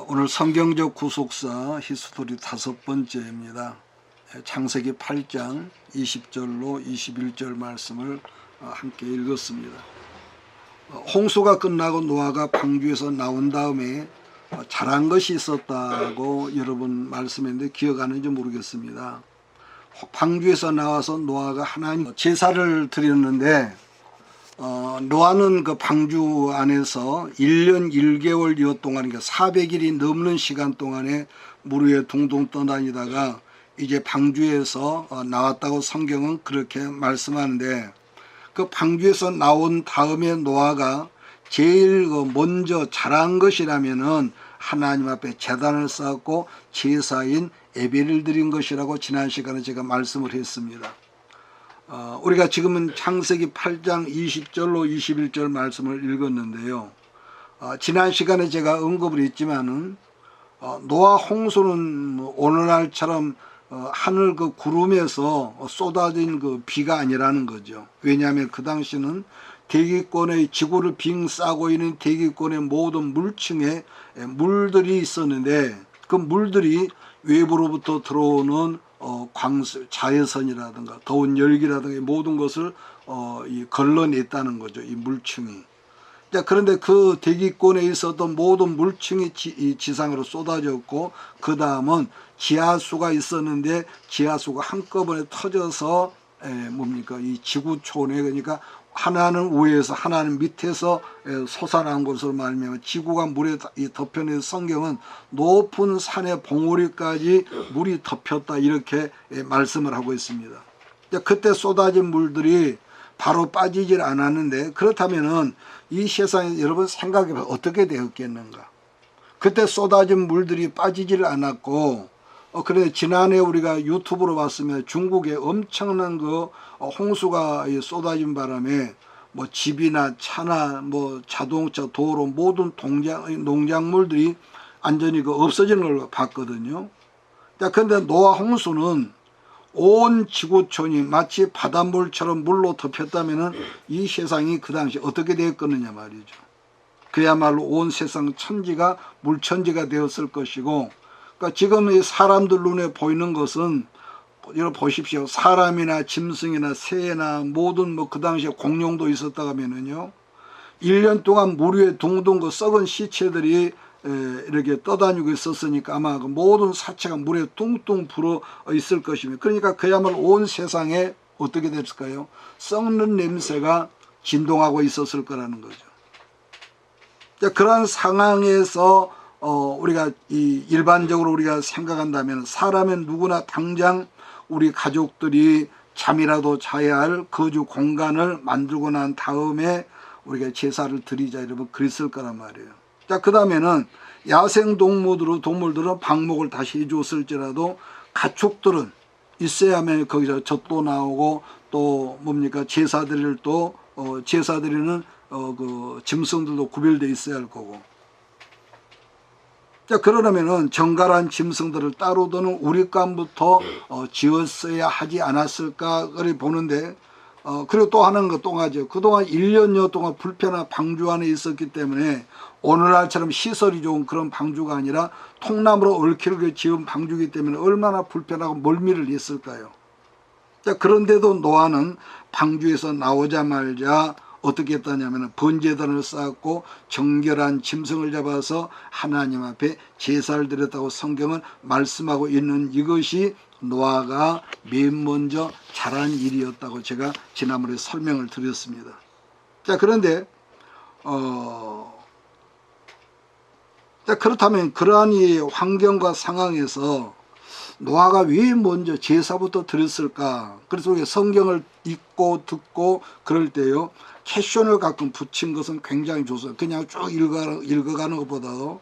오늘 성경적 구속사 히스토리 5번째입니다. 창세기 8장 20절로 21절 말씀을 함께 읽었습니다. 홍수가 끝나고 노아가 방주에서 나온 다음에 잘한 것이 있었다고 여러분 말씀했는데 기억하는지 모르겠습니다. 방주에서 나와서 노아가 하나님 제사를 드렸는데 노아는 그 방주 안에서 1년 1개월여 동안, 그러니까 400일이 넘는 시간 동안에 물 위에 둥둥 떠다니다가 이제 방주에서 나왔다고 성경은 그렇게 말씀하는데, 그 방주에서 나온 다음에 노아가 제일 먼저 잘한 것이라면은 하나님 앞에 제단을 쌓고 제사인 예배를 드린 것이라고 지난 시간에 제가 말씀을 했습니다. 우리가 지금은 창세기 8장 20절로 21절 말씀을 읽었는데요. 지난 시간에 제가 언급을 했지만은 노아 홍수는 오늘날처럼 하늘 그 구름에서 쏟아진 그 비가 아니라는 거죠. 왜냐하면 그 당시는 대기권의 지구를 빙 싸고 있는 대기권의 모든 물층에 물들이 있었는데, 그 물들이 외부로부터 들어오는 광수, 자외선이라든가 더운 열기라든가 모든 것을 걸러냈다는 거죠. 이 물층이. 자, 그런데 그 대기권에 있었던 모든 물층이 지상으로 쏟아졌고, 그 다음은 지하수가 있었는데 지하수가 한꺼번에 터져서 이 지구촌에, 그러니까 하나는 위에서 하나는 밑에서 솟아난 것으로 말하면 지구가 물에 덮여낸, 성경은 높은 산의 봉우리까지 물이 덮였다 이렇게 말씀을 하고 있습니다. 그때 쏟아진 물들이 바로 빠지질 않았는데, 그렇다면은 이 세상에 여러분 생각해보면 어떻게 되었겠는가. 그때 쏟아진 물들이 빠지질 않았고, 그래 지난해 우리가 유튜브로 봤으면 중국에 엄청난 그 홍수가 쏟아진 바람에 뭐 집이나 차나 뭐 자동차, 도로 모든 농작물들이 완전히 없어지는 걸 봤거든요. 자, 근데 노아 홍수는 온 지구촌이 마치 바닷물처럼 물로 덮였다면은 이 세상이 그 당시 어떻게 되었겠느냐 말이죠. 그야말로 온 세상 천지가 물천지가 되었을 것이고, 그러니까 지금 이 사람들 눈에 보이는 것은, 여러분 보십시오. 사람이나 짐승이나 새나 모든 그 당시에 공룡도 있었다고 하면은요, 1년 동안 물 위에 둥둥 그 썩은 시체들이 이렇게 떠다니고 있었으니까 아마 그 모든 사체가 물에 뚱뚱 불어 있을 것입니다. 그러니까 그야말로 온 세상에 어떻게 됐을까요? 썩는 냄새가 진동하고 있었을 거라는 거죠. 자, 그러한 상황에서 우리가 일반적으로 우리가 생각한다면 사람은 누구나 당장 우리 가족들이 잠이라도 자야 할 거주 공간을 만들고 난 다음에 우리가 제사를 드리자, 여러분 그랬을 거란 말이에요. 자, 그 다음에는 야생 동물들은 방목을 다시 해줬을지라도 가축들은 있어야만 거기서 젖도 나오고 또 제사 드리는 그 짐승들도 구별되어 있어야 할 거고. 자, 그러려면은 정갈한 짐승들을 따로 두는 우리감부터 지었어야 하지 않았을까를 보는데, 그리고 또 하나는 그 똥하죠. 그동안 1년여 동안 불편한 방주 안에 있었기 때문에 오늘날처럼 시설이 좋은 그런 방주가 아니라 통나무로 얽히게 지은 방주이기 때문에 얼마나 불편하고 멀미를 했을까요. 자, 그런데도 노아는 방주에서 나오자마자 어떻게 했다냐면 번제단을 쌓았고 정결한 짐승을 잡아서 하나님 앞에 제사를 드렸다고 성경은 말씀하고 있는, 이것이 노아가 맨 먼저 잘한 일이었다고 제가 지난번에 설명을 드렸습니다. 자, 그런데 자, 그렇다면 그러한 이 환경과 상황에서 노아가 왜 먼저 제사부터 드렸을까? 그래서 우리가 성경을 읽고 듣고 그럴 때요, 캐션을 가끔 붙인 것은 굉장히 좋습니다. 그냥 쭉 읽어가는 것보다도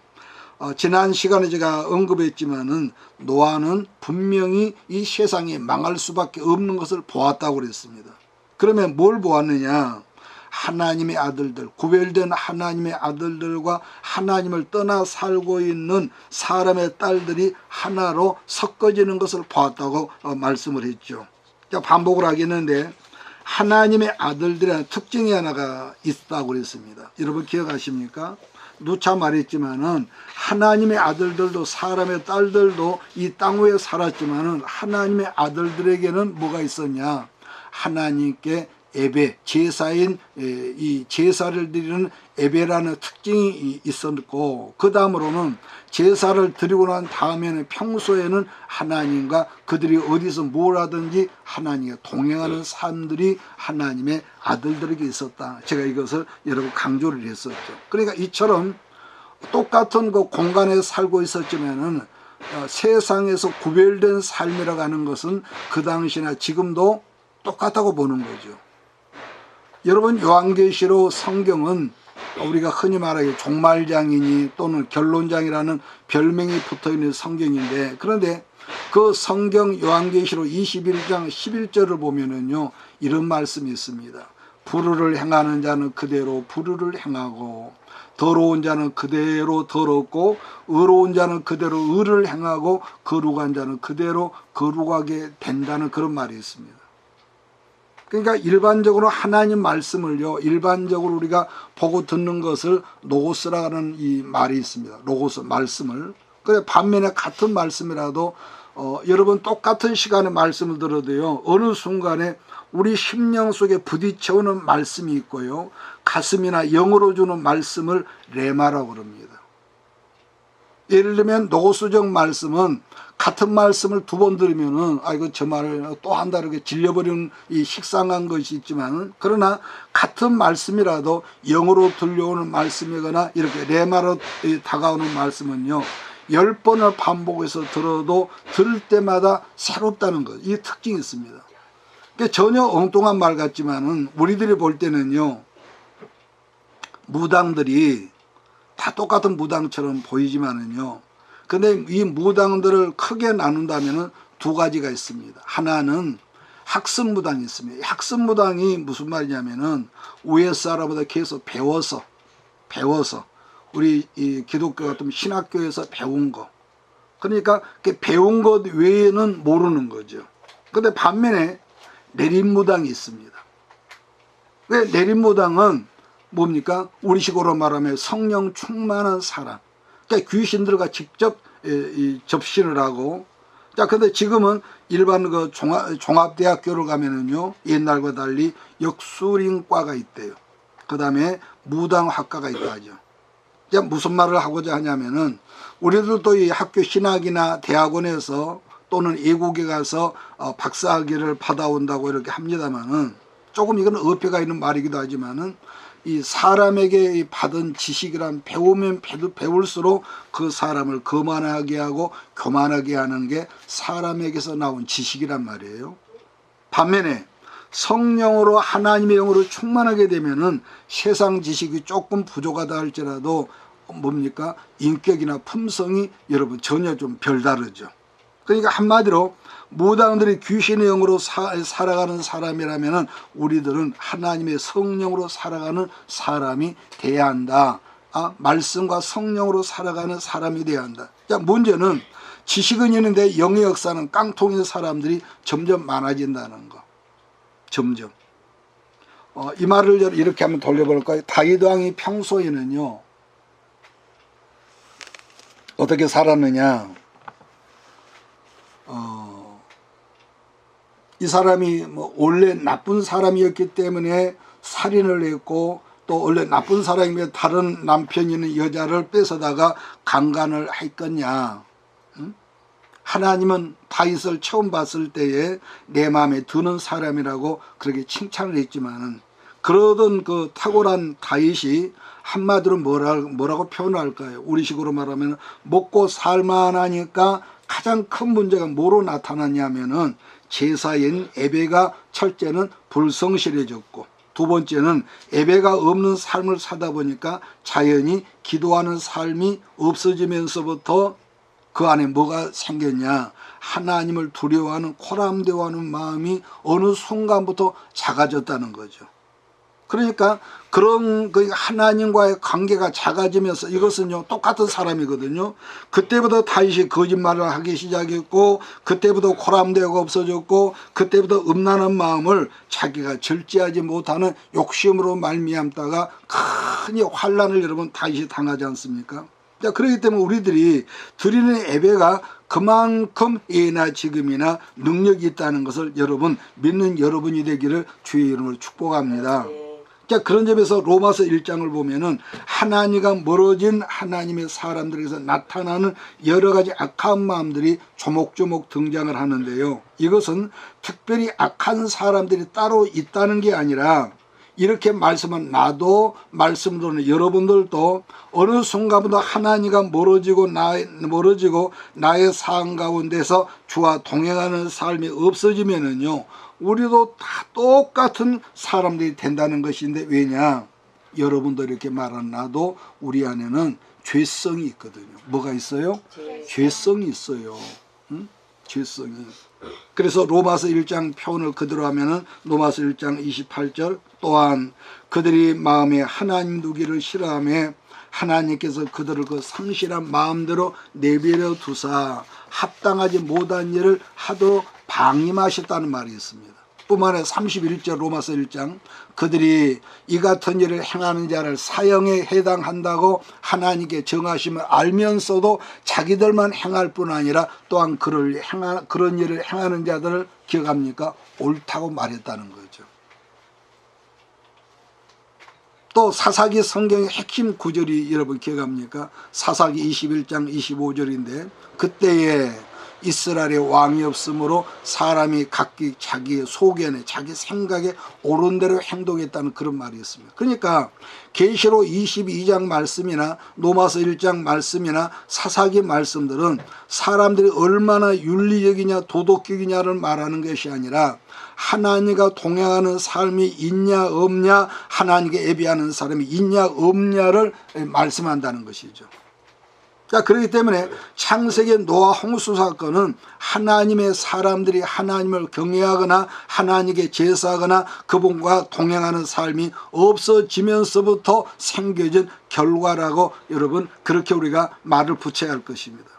지난 시간에 제가 언급했지만은 노아는 분명히 이 세상이 망할 수밖에 없는 것을 보았다고 그랬습니다. 그러면 뭘 보았느냐? 하나님의 아들들, 구별된 하나님의 아들들과 하나님을 떠나 살고 있는 사람의 딸들이 하나로 섞어지는 것을 보았다고 말씀을 했죠. 자, 반복을 하겠는데 하나님의 아들들이라는 특징이 하나가 있다고 그랬습니다. 여러분 기억하십니까? 누차 말했지만은 하나님의 아들들도 사람의 딸들도 이 땅 위에 살았지만은 하나님의 아들들에게는 뭐가 있었냐? 하나님께 예배, 제사인 이 제사를 드리는 예배라는 특징이 있었고, 그 다음으로는 제사를 드리고 난 다음에는 평소에는 하나님과 그들이 어디서 뭘 하든지 하나님과 동행하는 사람들이 하나님의 아들들에게 있었다. 제가 이것을 여러분 강조를 했었죠. 그러니까 이처럼 똑같은 그 공간에 살고 있었지만은 세상에서 구별된 삶이라고 하는 것은 그 당시나 지금도 똑같다고 보는 거죠. 여러분, 요한계시록 성경은 우리가 흔히 말하기에 종말장이니 또는 결론장이라는 별명이 붙어있는 성경인데, 그런데 그 성경 요한계시록 21장 11절을 보면은요, 이런 말씀이 있습니다. 불의를 행하는 자는 그대로 불의를 행하고, 더러운 자는 그대로 더럽고, 의로운 자는 그대로 의를 행하고, 거룩한 자는 그대로 거룩하게 된다는 그런 말이 있습니다. 그러니까 일반적으로 하나님 말씀을요, 일반적으로 우리가 보고 듣는 것을 로고스라는 이 말이 있습니다. 로고스 말씀을. 그래 반면에 같은 말씀이라도 여러분 똑같은 시간에 말씀을 들어도요, 어느 순간에 우리 심령 속에 부딪혀오는 말씀이 있고요, 가슴이나 영으로 주는 말씀을 레마라고 그럽니다. 예를 들면 노고수적 말씀은 같은 말씀을 두 번 들으면은 이거 저 말을 또 한다 이렇게 질려버리는 이 식상한 것이 있지만은, 그러나 같은 말씀이라도 영으로 들려오는 말씀이거나 이렇게 레마로 다가오는 말씀은요, 10번을 반복해서 들어도 들을 때마다 새롭다는 것, 이 특징이 있습니다. 그러니까 전혀 엉뚱한 말 같지만은 우리들이 볼 때는요, 무당들이 다 똑같은 무당처럼 보이지만은요, 근데 이 무당들을 크게 나눈다면은 두 가지가 있습니다. 하나는 학습 무당이 있습니다. 학습 무당이 무슨 말이냐면은 위에 사람보다 계속 배워서 우리 이 기독교 같은 신학교에서 배운 거, 그러니까 배운 것 외에는 모르는 거죠. 근데 반면에 내림무당이 있습니다. 왜 내림무당은 뭡니까? 우리식으로 말하면 성령 충만한 사람. 그러니까 귀신들과 직접 접신을 하고. 자, 근데 지금은 일반 그 종합대학교를 가면은요, 옛날과 달리 역술인과가 있대요. 그 다음에 무당학과가 있다 하죠. 자, 무슨 말을 하고자 하냐면은, 우리들도 이 학교 신학이나 대학원에서 또는 외국에 가서 박사학위를 받아온다고 이렇게 합니다만은, 조금 이건 어폐가 있는 말이기도 하지만은, 이 사람에게 받은 지식이란 배우면 배울수록 그 사람을 거만하게 하고 교만하게 하는 게 사람에게서 나온 지식이란 말이에요. 반면에 성령으로 하나님의 영으로 충만하게 되면은 세상 지식이 조금 부족하다 할지라도 뭡니까? 인격이나 품성이 여러분 전혀 좀 별다르죠. 그러니까 한마디로 무당들이 귀신의 영으로 살아가는 사람이라면 우리들은 하나님의 성령으로 살아가는 사람이 돼야 한다. 말씀과 성령으로 살아가는 사람이 돼야 한다. 자, 문제는 지식은 있는데 영의 역사는 깡통인 사람들이 점점 많아진다는 거. 점점. 이 말을 이렇게 한번 돌려볼까요? 다윗 왕이 평소에는요, 어떻게 살았느냐? 이 사람이 원래 나쁜 사람이었기 때문에 살인을 했고, 또 원래 나쁜 사람이면 다른 남편이 있는 여자를 뺏어다가 강간을 했겠냐? 응? 하나님은 다윗을 처음 봤을 때에 내 마음에 드는 사람이라고 그렇게 칭찬을 했지만은, 그러던 그 탁월한 다윗이 한마디로 뭐라고 표현할까요? 우리식으로 말하면 먹고 살만하니까 가장 큰 문제가 뭐로 나타났냐면은 제사인 예배가 첫째는 불성실해졌고, 두 번째는 예배가 없는 삶을 사다 보니까 자연히 기도하는 삶이 없어지면서부터 그 안에 뭐가 생겼냐? 하나님을 두려워하는 코람대워하는 마음이 어느 순간부터 작아졌다는 거죠. 그러니까 그런 그 하나님과의 관계가 작아지면서 이것은요 똑같은 사람이거든요. 그때부터 다윗이 거짓말을 하기 시작했고 그때부터 코람대가 없어졌고 그때부터 음란한 마음을 자기가 절제하지 못하는 욕심으로 말미암다가 큰 환난을 여러분 다윗이 당하지 않습니까? 자, 그렇기 때문에 우리들이 드리는 예배가 그만큼 예나 지금이나 능력이 있다는 것을 여러분 믿는 여러분이 되기를 주의 이름으로 축복합니다. 자, 그런 점에서 로마서 1장을 보면은 하나님과 멀어진 하나님의 사람들에게서 나타나는 여러 가지 악한 마음들이 조목조목 등장을 하는데요. 이것은 특별히 악한 사람들이 따로 있다는 게 아니라 이렇게 말씀은 나도 말씀으로는 여러분들도 어느 순간부터 하나님과 멀어지고 나의 삶 가운데서 주와 동행하는 삶이 없어지면은요 우리도 다 똑같은 사람들이 된다는 것인데 왜냐? 여러분도 이렇게 말한 나도 우리 안에는 죄성이 있거든요. 뭐가 있어요? 죄성이 있어요. 응? 죄성이. 그래서 로마서 1장 표현을 그대로 하면은 로마서 1장 28절 또한 그들이 마음에 하나님 두기를 싫어하며 하나님께서 그들을 그 상실한 마음대로 내버려 두사 합당하지 못한 일을 하도록 방임하셨다는 말이 있습니다. 뿐만 아니라 31절 로마서 1장 그들이 이 같은 일을 행하는 자를 사형에 해당한다고 하나님께 정하심을 알면서도 자기들만 행할 뿐 아니라 또한 그런 일을 행하는 자들을 기억합니까? 옳다고 말했다는 거죠. 또 사사기 성경의 핵심 구절이 여러분 기억합니까? 사사기 21장 25절인데 그때에 이스라엘의 왕이 없으므로 사람이 각기 자기의 소견에 자기 생각에 옳은 대로 행동했다는 그런 말이 있습니다. 그러니까 계시록 22장 말씀이나 로마서 1장 말씀이나 사사기 말씀들은 사람들이 얼마나 윤리적이냐 도덕적이냐를 말하는 것이 아니라 하나님과 동행하는 삶이 있냐 없냐 하나님께 예배하는 사람이 있냐 없냐를 말씀한다는 것이죠. 자, 그렇기 때문에 창세기 노아 홍수 사건은 하나님의 사람들이 하나님을 경외하거나 하나님께 제사하거나 그분과 동행하는 삶이 없어지면서부터 생겨진 결과라고 여러분 그렇게 우리가 말을 붙여야 할 것입니다.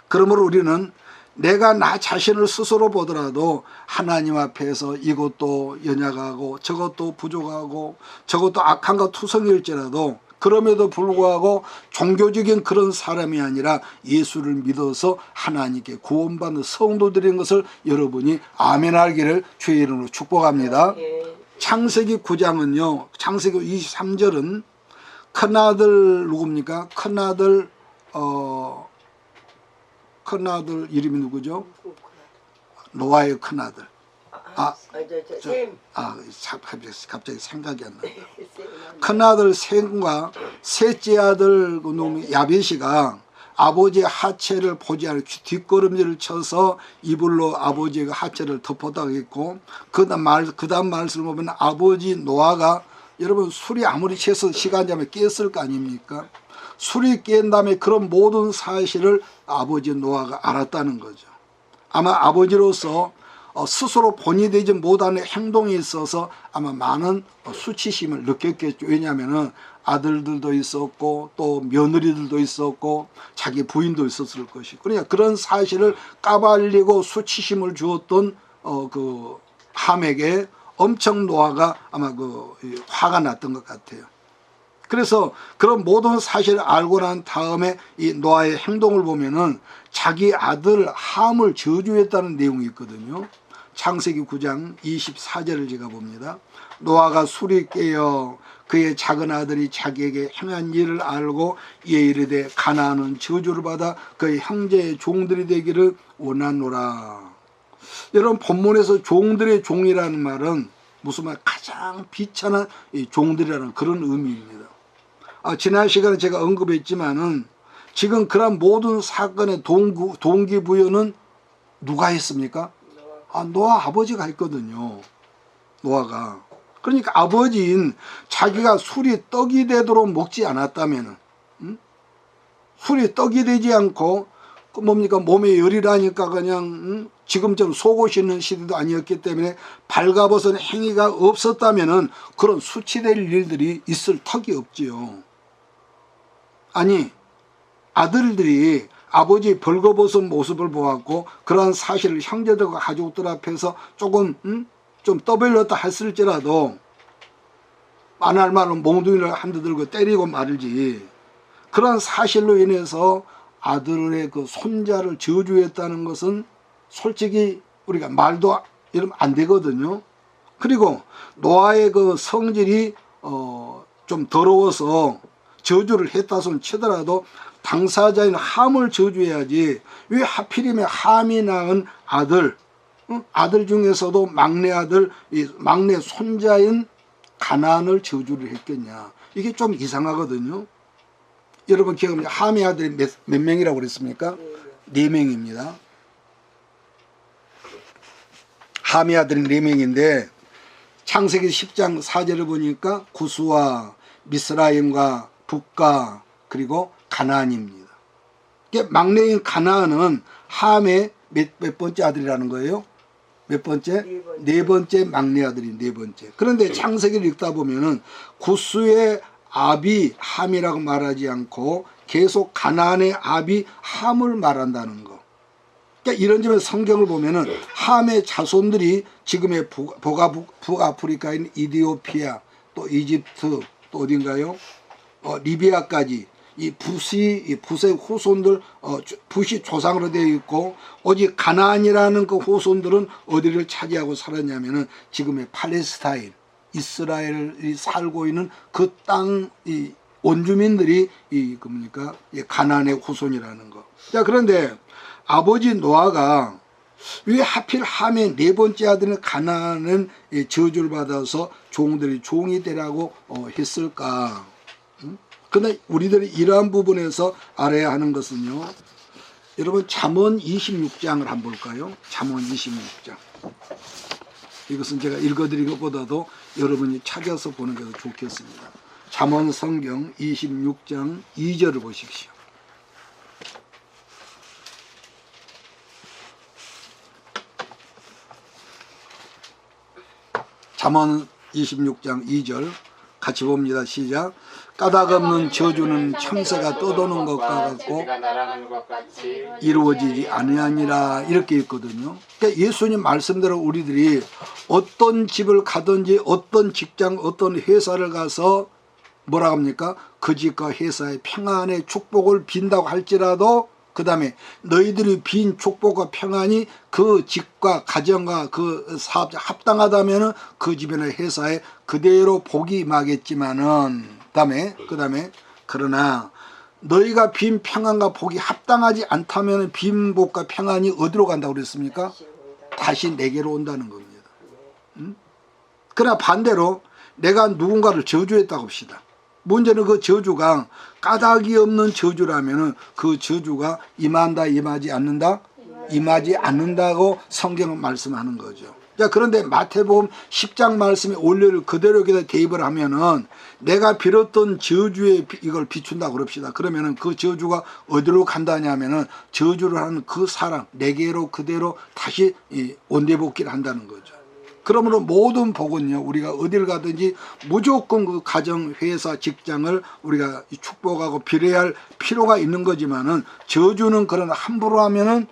그러므로 우리는 내가 나 자신을 스스로 보더라도 하나님 앞에서 이것도 연약하고 저것도 부족하고 저것도 악한가 투성일지라도 그럼에도 불구하고 종교적인 그런 사람이 아니라 예수를 믿어서 하나님께 구원받는 성도들인 것을 여러분이 아멘 하기를 주의 이름으로 축복합니다. 창세기 9장은요. 창세기 23절은 큰아들 누굽니까? 큰아들 이름이 누구죠? 노아의 큰아들. 갑자기 생각이 안 나요. 큰아들 셈과 셋째 아들 야벳이가 아버지의 하체를 보지 않고 뒷걸음질을 쳐서 이불로 아버지의 하체를 덮었다고 했고 그 다음 말씀을 보면 아버지 노아가 여러분 술이 아무리 취해서 시간 잠에 깼을 거 아닙니까? 술이 깬 다음에 그런 모든 사실을 아버지 노아가 알았다는 거죠. 아마 아버지로서 스스로 본이 되지 못하는 행동에 있어서 아마 많은 수치심을 느꼈겠죠. 왜냐하면 아들들도 있었고 또 며느리들도 있었고 자기 부인도 있었을 것이고 그러니까 그런 사실을 까발리고 수치심을 주었던 그 함에게 엄청 노아가 아마 화가 났던 것 같아요. 그래서 그런 모든 사실을 알고 난 다음에 이 노아의 행동을 보면은 자기 아들 함을 저주했다는 내용이 있거든요. 창세기 9장 24절을 제가 봅니다. 노아가 술이 깨어 그의 작은 아들이 자기에게 행한 일을 알고 이에 이르되 가나안은 저주를 받아 그의 형제의 종들이 되기를 원하노라. 여러분 본문에서 종들의 종이라는 말은 무슨 말 가장 비천한 종들이라는 그런 의미입니다. 지난 시간에 제가 언급했지만은 지금 그런 모든 사건의 동기부여는 누가 했습니까? 노아 아버지가 했거든요. 노아가. 그러니까 아버지인 자기가 술이 떡이 되도록 먹지 않았다면 술이 떡이 되지 않고 그 뭡니까 몸에 열이 나니까 그냥 지금처럼 속옷 입는 시대도 아니었기 때문에 발가벗은 행위가 없었다면은 그런 수치될 일들이 있을 턱이 없지요. 아니 아들들이 아버지 벌거벗은 모습을 보았고 그러한 사실을 형제들과 가족들 앞에서 조금 좀 떠벌렸다 했을지라도 안 할 말은 몽둥이를 한 대 들고 때리고 말지. 그러한 사실로 인해서 아들의 그 손자를 저주했다는 것은 솔직히 우리가 말도 이러면 안 되거든요. 그리고 노아의 그 성질이 좀 더러워서 저주를 했다 손 치더라도 당사자인 함을 저주해야지 왜 하필이면 함이 낳은 아들, 아들 중에서도 막내 아들, 이 막내 손자인 가나안을 저주를 했겠냐. 이게 좀 이상하거든요. 여러분 기억합니까? 함의 아들이 몇 명이라고 그랬습니까? 4명입니다. 함의 아들이 4명인데 창세기 10장 4절을 보니까 구스와 미스라임과 북가 그리고 가나안입니다. 막내인 가나안은 함의 몇 번째 아들이라는 거예요? 몇 번째? 네 번째 막내 아들이 네 번째. 그런데 창세기를 읽다 보면은 구스의 아비 함이라고 말하지 않고 계속 가나안의 아비 함을 말한다는 거. 그러니까 이런 점에서 성경을 보면은 함의 자손들이 지금의 북아프리카인 이디오피아 또 이집트 또 어딘가요? 리비아까지 이 붓의 후손들 붓이 조상으로 되어 있고 오직 가나안이라는 그 후손들은 어디를 차지하고 살았냐면은 지금의 팔레스타인 이스라엘이 살고 있는 그 땅 이 원주민들이 이 뭡니까 가나안의 후손이라는 거. 자 그런데 아버지 노아가 왜 하필 함의 네 번째 아들은 가나안은 저주를 받아서 종들이 종이 되라고 했을까? 그런데 우리들이 이러한 부분에서 알아야 하는 것은요. 여러분 잠언 26장을 한번 볼까요? 잠언 26장. 이것은 제가 읽어드린 것보다도 여러분이 찾아서 보는 게 더 좋겠습니다. 잠언 성경 26장 2절을 보십시오. 잠언 26장 2절 같이 봅니다. 시작. 까닭 없는 저주는 청새가 떠도는 것과 같고 이루어지지 아니하니라 이렇게 있거든요. 그러니까 예수님 말씀대로 우리들이 어떤 집을 가든지 어떤 직장 어떤 회사를 가서 뭐라 합니까? 그 집과 회사의 평안의 축복을 빈다고 할지라도 그 다음에 너희들이 빈 축복과 평안이 그 집과 가정과 그 사업자 합당하다면은 그 집이나 회사에 그대로 복이 임하겠지만은 그 다음에 그러나 너희가 빈 평안과 복이 합당하지 않다면 빈 복과 평안이 어디로 간다고 그랬습니까? 다시 내게로 온다는 겁니다. 그러나 반대로 내가 누군가를 저주했다고 합시다. 문제는 그 저주가 까닭이 없는 저주라면 그 저주가 임한다 임하지 않는다? 임하지 않는다고 성경은 말씀하는 거죠. 자 그런데 마태복음 10장 말씀의 원리를 그대로 대입을 하면은 내가 빌었던 저주에 이걸 비춘다고 그럽시다. 그러면은 그 저주가 어디로 간다냐면은 저주를 하는 그 사람 내게로 그대로 다시 온대복귀를 한다는 거죠. 그러므로 모든 복은요 우리가 어딜 가든지 무조건 그 가정, 회사, 직장을 우리가 축복하고 비례할 필요가 있는 거지만은 저주는 그러나 함부로 하면은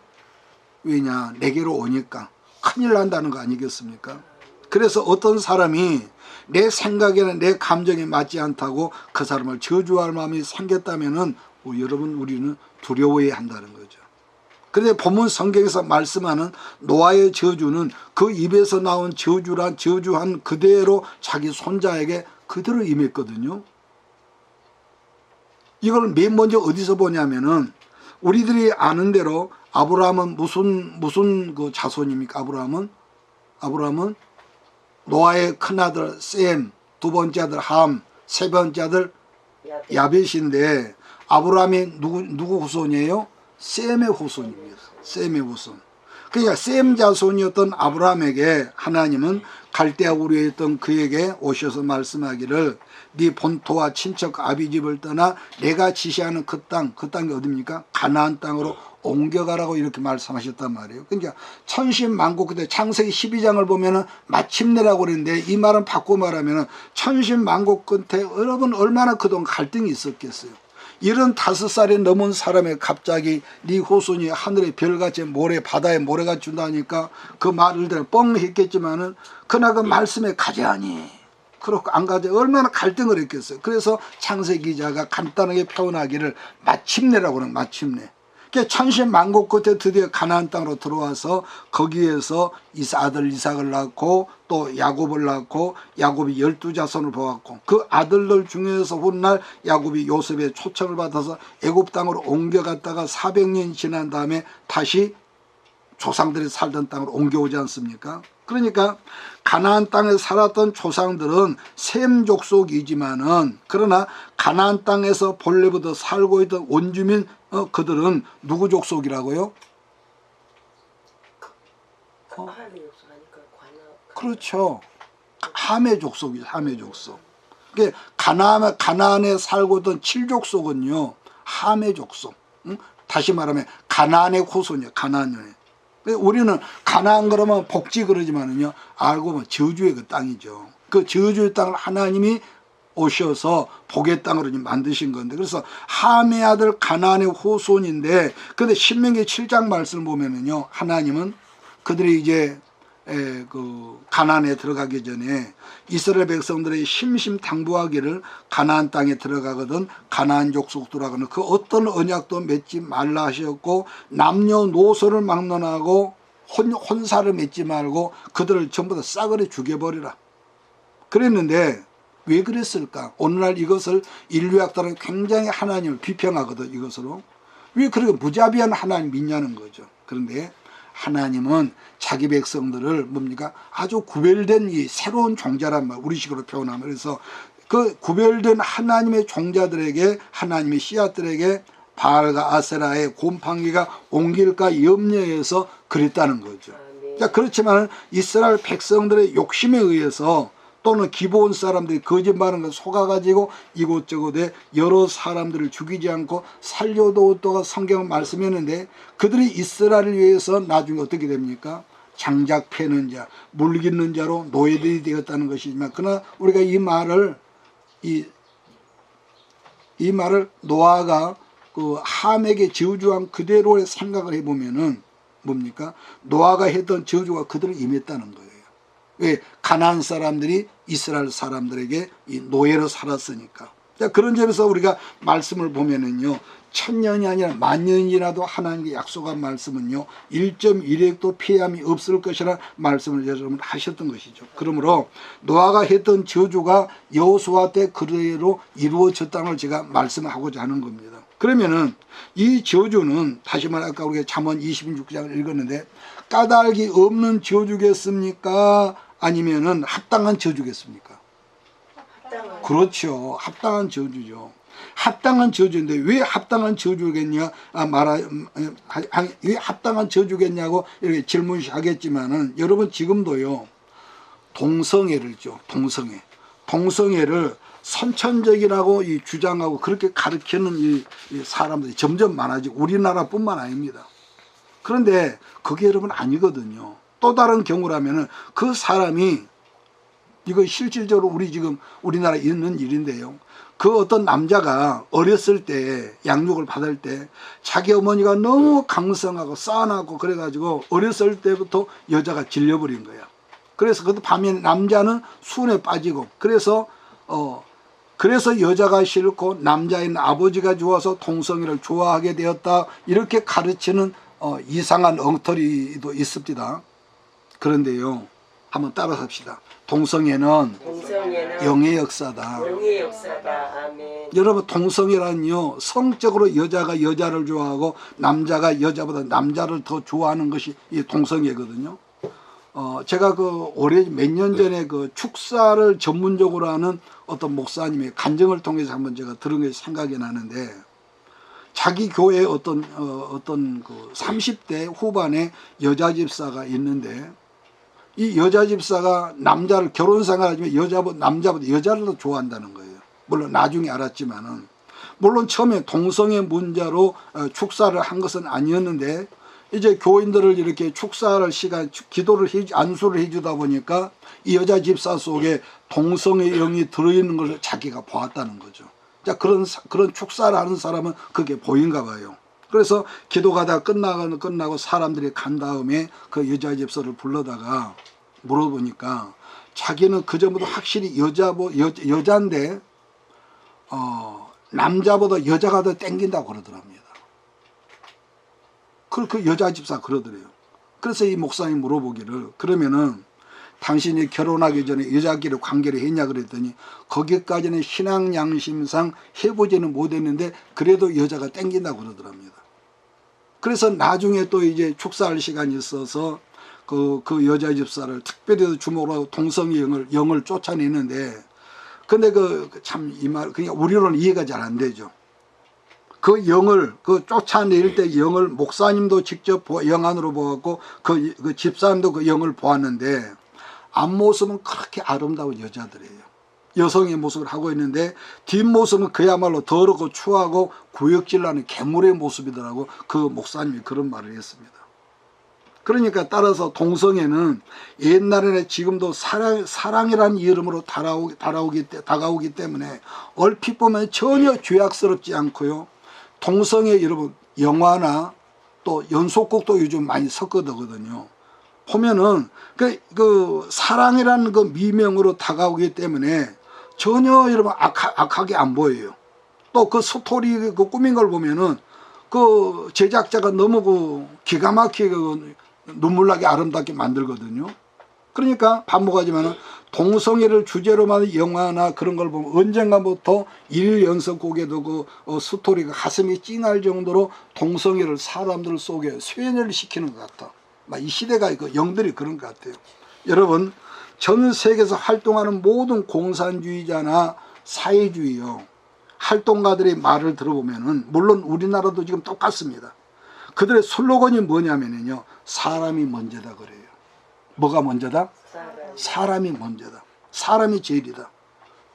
왜냐 내게로 오니까 큰일 난다는 거 아니겠습니까? 그래서 어떤 사람이 내 생각에는 내 감정에 맞지 않다고 그 사람을 저주할 마음이 생겼다면은 여러분 우리는 두려워해야 한다는 거죠. 그런데 본문 성경에서 말씀하는 노아의 저주는 그 입에서 나온 저주한 그대로 자기 손자에게 그대로 임했거든요. 이걸 맨 먼저 어디서 보냐면은 우리들이 아는 대로 아브라함은 무슨 그 자손입니까? 아브라함은 노아의 큰아들 셈, 두 번째 아들 함, 세 번째 아들 야벳인데 아브라함이 누구 후손이에요? 셈의 후손입니다. 셈의 후손. 그러니까 셈 자손이었던 아브라함에게 하나님은 갈대아 우르에 있던 그에게 오셔서 말씀하기를 네 본토와 친척 아비집을 떠나 내가 지시하는 그 땅이 어디입니까? 가나안 땅으로 옮겨가라고 이렇게 말씀하셨단 말이에요. 그러니까 천신만고, 그때 창세기 12장을 보면은 마침내라고 그러는데 이 말은 바꿔 말하면은 천신만고 끝에 여러분 얼마나 그동안 갈등이 있었겠어요. 75살이 넘은 사람이 갑자기 네 후손이 하늘의 별같이 모래, 바다에 모래가 준다니까 그 말을 들어 뻥 했겠지만은 그나 그 말씀에 가자니 그렇고 안 가자 얼마나 갈등을 했겠어요. 그래서 창세기 기자가 간단하게 표현하기를 마침내라고 하는 마침내. 천신만고 끝에 드디어 가나안 땅으로 들어와서 거기에서 아들 이삭을 낳고 또 야곱을 낳고 야곱이 12자손을 보았고 그 아들들 중에서 훗날 야곱이 요셉의 초청을 받아서 애굽 땅으로 옮겨갔다가 400년 지난 다음에 다시 조상들이 살던 땅으로 옮겨오지 않습니까? 그러니까 가나안 땅에 살았던 조상들은 셈 족속이지만은 그러나 가나안 땅에서 본래부터 살고 있던 원주민 그들은 누구 족속이라고요? 그렇죠. 함의 족속이죠. 함의 족속. 그러니까 가나안에 살고 있던 7족속은요. 함의 족속. 다시 말하면 가나안의 후손이에요. 가나안의. 우리는 가나안 그러면 복지 그러지만은요 알고 보면 저주의 그 땅이죠. 그 저주의 땅을 하나님이 오셔서 복의 땅으로 만드신 건데 그래서 함의 아들 가나안의 후손인데 근데 신명기 7장 말씀을 보면은요 하나님은 그들이 이제 그 가나안에 들어가기 전에 이스라엘 백성들의 심심당부하기를 가나안 땅에 들어가거든 가나안 족속들하고 하는 그 어떤 언약도 맺지 말라 하셨고 남녀노소를 막론하고 혼사를 맺지 말고 그들을 전부 다 싸그리 죽여버리라 그랬는데 왜 그랬을까? 오늘날 이것을 인류학자는 굉장히 하나님을 비평하거든 이것으로 왜 그렇게 무자비한 하나님 믿냐는 거죠. 그런데 하나님은 자기 백성들을 뭡니까? 아주 구별된 이 새로운 종자란 말, 우리식으로 표현하면 그래서 그 구별된 하나님의 종자들에게 하나님의 씨앗들에게 바알과 아세라의 곰팡이가 옮길까 염려해서 그랬다는 거죠. 자, 그렇지만 이스라엘 백성들의 욕심에 의해서 또는 기브온 사람들이 거짓말하는 걸 속아가지고 이곳저곳에 여러 사람들을 죽이지 않고 살려두었다가 성경은 말씀했는데 그들이 이스라엘을 위해서 나중에 어떻게 됩니까? 장작 패는 자, 물깃는 자로 노예들이 되었다는 것이지만 그러나 우리가 이 말을 노아가 그 함에게 저주한 그대로의 생각을 해보면은 뭡니까? 노아가 했던 저주가 그들을 임했다는 거예요. 왜? 가나안 사람들이 이스라엘 사람들에게 이 노예로 살았으니까. 자, 그런 점에서 우리가 말씀을 보면은요, 1000년이 아니라 만년이라도 하나님께 약속한 말씀은요, 1.1핵도 피함이 없을 것이라는 말씀을 여러분 하셨던 것이죠. 그러므로 노아가 했던 저주가 여호수아 때 그대로 이루어졌다는 걸 제가 말씀하고자 하는 겁니다. 그러면은 이 저주는 다시 말해 아까 우리가 잠언 26장을 읽었는데 까닭이 없는 저주겠습니까? 아니면은 합당한 저주겠습니까? 그렇죠. 합당한 저주죠. 합당한 저주인데 왜 합당한 저주겠냐? 왜 합당한 저주겠냐고 이렇게 질문하겠지만은 여러분 지금도요 동성애를죠. 동성애를 선천적이라고 이 주장하고 그렇게 가르치는 이 사람들이 점점 많아지고 우리나라뿐만 아닙니다. 그런데 그게 여러분 아니거든요. 또 다른 경우라면은 그 사람이 이거 실질적으로 우리나라에 있는 일인데요. 그 어떤 남자가 어렸을 때 양육을 받을 때 자기 어머니가 너무 강성하고 싸나고 그래가지고 어렸을 때부터 여자가 질려버린 거야. 그래서 그 밤에 남자는 순에 빠지고 그래서 여자가 싫고 남자인 아버지가 좋아서 동성애를 좋아하게 되었다. 이렇게 가르치는 이상한 엉터리도 있습니다. 그런데요, 한번 따라 합시다. 동성애는 영의 역사다. 아멘. 여러분 동성애란요 성적으로 여자가 여자를 좋아하고 남자가 여자보다 남자를 더 좋아하는 것이 이 동성애거든요. 제가 올해 몇 년 전에 축사를 전문적으로 하는 어떤 목사님의 간증을 통해서 한번 제가 들은 게 생각이 나는데 자기 교회에 어떤 그 30대 후반의 여자 집사가 있는데, 이 여자 집사가 남자를 결혼 생활하지만 남자보다 여자를 더 좋아한다는 거예요. 물론 나중에 알았지만은, 물론 처음에 동성애 문제로 축사를 한 것은 아니었는데, 이제 교인들을 이렇게 축사할 시간, 안수를 해주다 보니까 이 여자 집사 속에 동성애 영이 들어있는 것을 자기가 보았다는 거죠. 자, 그런 축사를 하는 사람은 그게 보인가 봐요. 그래서 기도가 다 끝나고 사람들이 간 다음에 그 여자 집사를 불러다가 물어보니까 자기는 그전부터 확실히 여자인데 남자보다 여자가 더 땡긴다고 그러더랍니다. 그 여자 집사 그러더래요. 그래서 이 목사님 물어보기를, 그러면은 당신이 결혼하기 전에 여자끼리 관계를 했냐 그랬더니 거기까지는 신앙 양심상 해보지는 못했는데 그래도 여자가 땡긴다고 그러더랍니다. 그래서 나중에 또 이제 축사할 시간이 있어서 그 여자 집사를 특별히 주목을 하고 동성애 영을 쫓아내는데, 근데 참 이 말 그냥 우리로는 이해가 잘 안 되죠. 그 영을 쫓아낼 때 영을 목사님도 직접 영 안으로 보았고 그 집사님도 그 영을 보았는데 앞모습은 그렇게 아름다운 여자들이에요. 여성의 모습을 하고 있는데 뒷모습은 그야말로 더럽고 추하고 구역질나는 괴물의 모습이더라고. 그 목사님이 그런 말을 했습니다. 그러니까 따라서 동성애는 옛날에는 지금도 사랑이라는 이름으로 다가오기 때문에 얼핏 보면 전혀 죄악스럽지 않고요. 동성애 여러분 영화나 또 연속곡도 요즘 많이 섞거든요. 보면은 그 사랑이라는 그 미명으로 다가오기 때문에 전혀 여러분 악하게 안 보여요. 또 그 스토리 그 꾸민 걸 보면은 그 제작자가 너무 기가 막히게 눈물나게 아름답게 만들거든요. 그러니까 반복하지만은 동성애를 주제로 만든 영화나 그런 걸 보면 언젠가부터 1연속곡에도 스토리가 가슴이 찡할 정도로 동성애를 사람들 속에 쇠뇌를 시키는 것 같아. 이 시대가 영들이 그런 것 같아요. 여러분, 전 세계에서 활동하는 모든 공산주의자나 사회주의요 활동가들의 말을 들어보면은, 물론 우리나라도 지금 똑같습니다. 그들의 슬로건이 뭐냐면요, 사람이 먼저다 그래요. 뭐가 먼저다? 사람이 먼저다. 사람이 제일이다.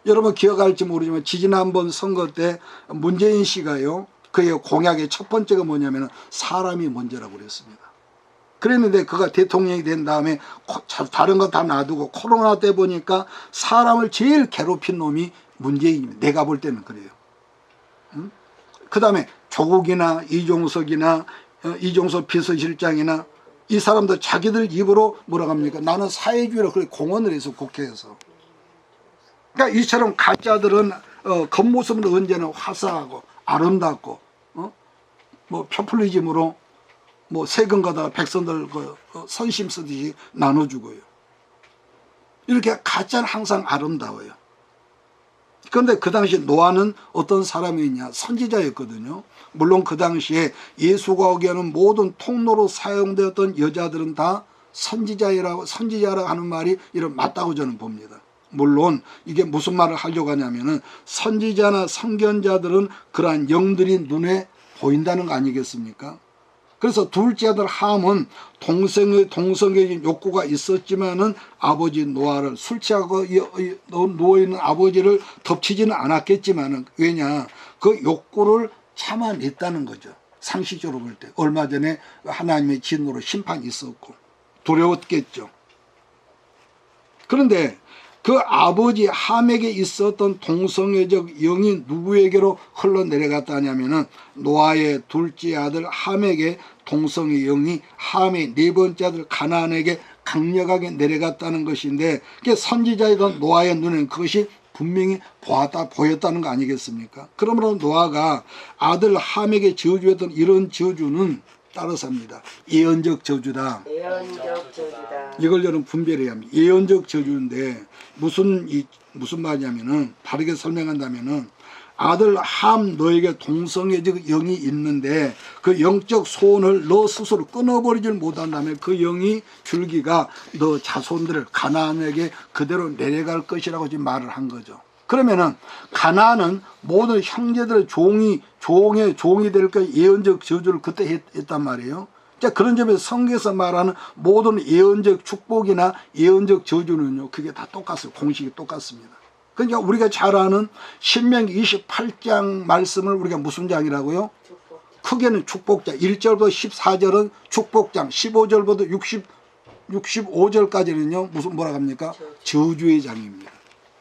여러분 기억할지 모르지만 지지난번 선거 때 문재인 씨가요, 그의 공약의 첫 번째가 뭐냐면 사람이 먼저라고 그랬습니다. 그랬는데 그가 대통령이 된 다음에 다른 거 다 놔두고 코로나 때 보니까 사람을 제일 괴롭힌 놈이 문재인입니다. 내가 볼 때는 그래요. 그 다음에 조국이나 이종석 비서실장이나 이 사람들 자기들 입으로 뭐라고 합니까? 나는 사회주의라고 그렇게 공언을 해서 국회에서. 그러니까 이처럼 가짜들은 겉모습은 언제나 화사하고 아름답고 뭐 포퓰리즘으로 뭐 세금 가다가 백성들 선심 쓰듯이 나눠주고요. 이렇게 가짜는 항상 아름다워요. 그런데 그 당시 노아는 어떤 사람이냐? 선지자였거든요. 물론 그 당시에 예수가 오게 하는 모든 통로로 사용되었던 여자들은 다 선지자라고 하는 말이 맞다고 저는 봅니다. 물론 이게 무슨 말을 하려고 하냐면은 선지자나 선견자들은 그러한 영들이 눈에 보인다는 거 아니겠습니까? 그래서 둘째 아들 함은 동성애 욕구가 있었지만은 아버지 노아를 술 취하고 누워있는 아버지를 덮치지는 않았겠지만은, 왜냐, 그 욕구를 참아냈다는 거죠. 상식적으로 볼 때. 얼마 전에 하나님의 진노로 심판이 있었고 두려웠겠죠. 그런데 그 아버지 함에게 있었던 동성애적 영이 누구에게로 흘러내려갔다냐면은 노아의 둘째 아들 함에게 동성애 영이 함의 네 번째 아들 가나안에게 강력하게 내려갔다는 것인데, 선지자이던 노아의 눈에는 그것이 분명히 보였다는 거 아니겠습니까? 그러므로 노아가 아들 함에게 저주했던 이런 저주는 따라서 합니다. 예언적 저주다. 예언적 저주다. 이걸 여러분 분별해야 합니다. 예언적 저주인데 무슨 말이냐면은, 바르게 설명한다면은, 아들 함 너에게 동성애적 영이 있는데 그 영적 소원을 너 스스로 끊어버리질 못한다면 그 영이 줄기가 너 자손들을 가나안에게 그대로 내려갈 것이라고 지금 말을 한 거죠. 그러면은 가나안은 모든 형제들의 종이 될 거야 예언적 저주를 그때 했단 말이에요. 자, 그런 점에서 성경에서 말하는 모든 예언적 축복이나 예언적 저주는요, 그게 다 똑같아요. 공식이 똑같습니다. 그러니까 우리가 잘 아는 신명기 28장 말씀을 우리가 무슨 장이라고요? 크게는 축복장. 1절부터 14절은 축복장, 15절부터 65절까지는요, 뭐라고 합니까? 저주의 장입니다.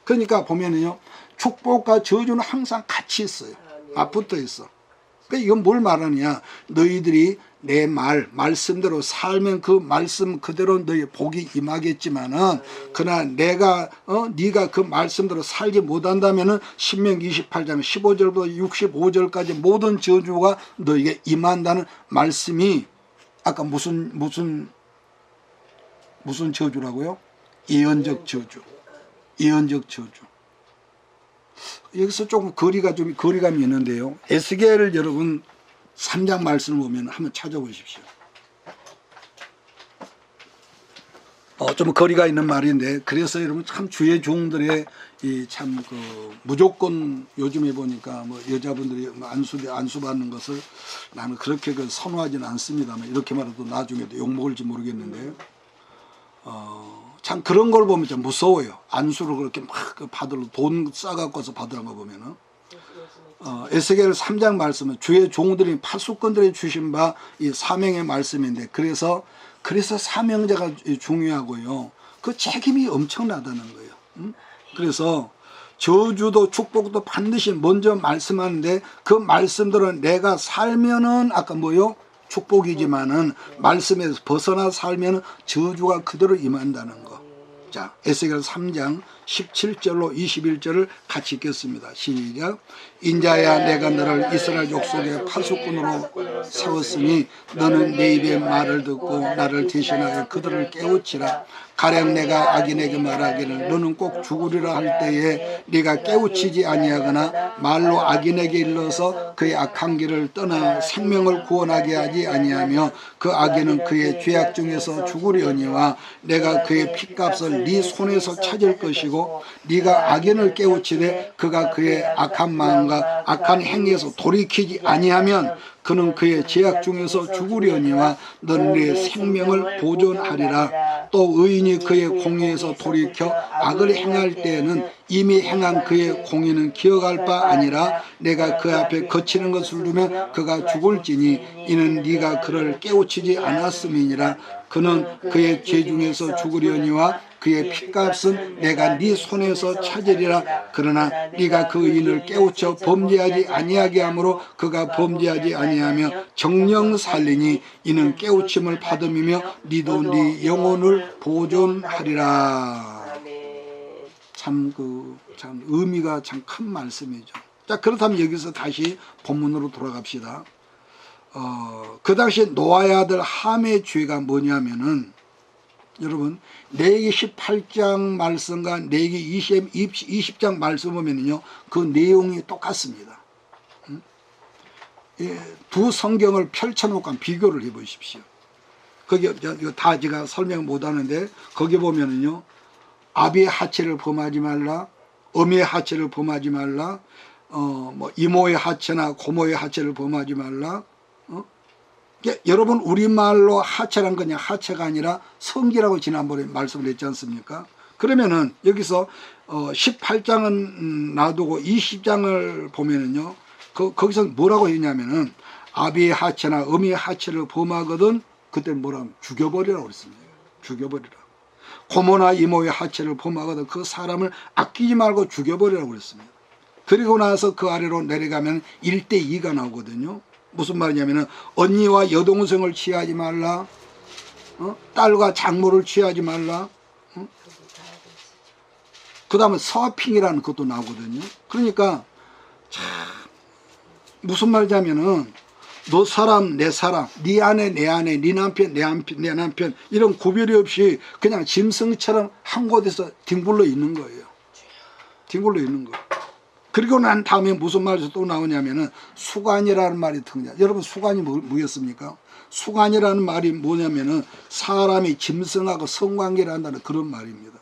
그러니까 보면은요, 축복과 저주는 항상 같이 있어요. 붙어 있어. 그러니까 이건 뭘 말하느냐? 너희들이 내 말씀대로 살면 그 말씀 그대로 너희 복이 임하겠지만은, 그러나 네가 그 말씀대로 살지 못한다면은 신명기 28장 15절부터 65절까지 모든 저주가 너희에게 임한다는 말씀이 아까 무슨 저주라고요? 예언적 저주. 예언적 저주. 여기서 조금 거리감이 있는데요. 에스겔을 여러분 3장 말씀을 보면 한번 찾아보십시오. 좀 거리가 있는 말인데, 그래서 여러분 참 주의 종들의 무조건 요즘에 보니까 뭐 여자분들이 안수 받는 것을 나는 그렇게 선호하지는 않습니다만, 이렇게 말해도 나중에도 욕먹을지 모르겠는데, 참 그런 걸 보면 좀 무서워요. 안수를 그렇게 막 돈 싸갖고서 받으라는 거 보면은. 에스겔 3장 말씀은 주의 종들이 파수꾼들이 주신 바 이 사명의 말씀인데, 그래서 사명자가 중요하고요. 그 책임이 엄청나다는 거예요. 그래서 저주도 축복도 반드시 먼저 말씀하는데, 그 말씀대로 내가 살면은 아까 축복이지만은 말씀에서 벗어나 살면은 저주가 그대로 임한다는 거. 자, 에스겔 3장 17절로 21절을 같이 읽겠습니다. 시작. 인자야, 내가 너를 이스라엘 족속의 파수꾼으로 세웠으니 너는 내 입의 말을 듣고 나를 대신하여 그들을 깨우치라. 가령 내가 악인에게 말하기를 너는 꼭 죽으리라 할 때에 네가 깨우치지 아니하거나 말로 악인에게 일러서 그의 악한 길을 떠나 생명을 구원하게 하지 아니하며 그 악인은 그의 죄악 중에서 죽으려니와 내가 그의 핏값을 네 손에서 찾을 것이고, 네가 악인을 깨우치되 그가 그의 악한 마음과 악한 행위에서 돌이키지 아니하면 그는 그의 죄악 중에서 죽으려니와 너는 네 생명을 보존하리라. 또 의인이 그의 공의에서 돌이켜 악을 행할 때에는 이미 행한 그의 공의는 기억할 바 아니라 내가 그 앞에 거치는 것을 두면 그가 죽을지니 이는 네가 그를 깨우치지 않았음이니라. 그는 그의 죄 중에서 죽으려니와 그의 핏값은 내가 네 손에서 찾으리라. 그러나 네가 그 의인을 깨우쳐 범죄하지 아니하게 하므로 그가 범죄하지 아니하며 정령 살리니 이는 깨우침을 받음이며 네도 네 영혼을 보존하리라. 참 의미가 참 큰 말씀이죠. 자, 그렇다면 여기서 다시 본문으로 돌아갑시다. 그 당시 노아의 아들 함의 죄가 뭐냐면은, 여러분 레위기 18장 말씀과 레위기 20장 말씀 보면요, 그 내용이 똑같습니다. 두 성경을 펼쳐놓고 비교를 해보십시오. 거기 다 제가 설명 못하는데, 거기 보면은요, 아비의 하체를 범하지 말라, 어미의 하체를 범하지 말라, 이모의 하체나 고모의 하체를 범하지 말라. 여러분 우리말로 하체란 그냥 하체가 아니라 성기라고 지난번에 말씀을 했지 않습니까? 그러면은 여기서 18장은 놔두고 20장을 보면은요, 거기서 뭐라고 했냐면은 아비의 하체나 어미의 하체를 범하거든 그때 뭐라고 죽여버리라고 그랬습니다. 죽여버리라. 고모나 이모의 하체를 범하거든 그 사람을 아끼지 말고 죽여버리라고 그랬습니다. 그리고 나서 그 아래로 내려가면 1:2가 나오거든요. 무슨 말이냐면은 언니와 여동생을 취하지 말라, 딸과 장모를 취하지 말라, 그 다음에 서핑이라는 것도 나오거든요. 그러니까 참 무슨 말이냐면은 너 사람 내 사람, 네 아내 내 아내, 네 남편 내 남편 이런 구별이 없이 그냥 짐승처럼 한 곳에서 뒹굴러 있는 거예요. 뒹굴러 있는 거. 그리고 난 다음에 무슨 말이 또 나오냐면은 수간이라는 말이 등장. 여러분 수간이 뭐였습니까? 수간이라는 말이 뭐냐면은 사람이 짐승하고 성관계를 한다는 그런 말입니다.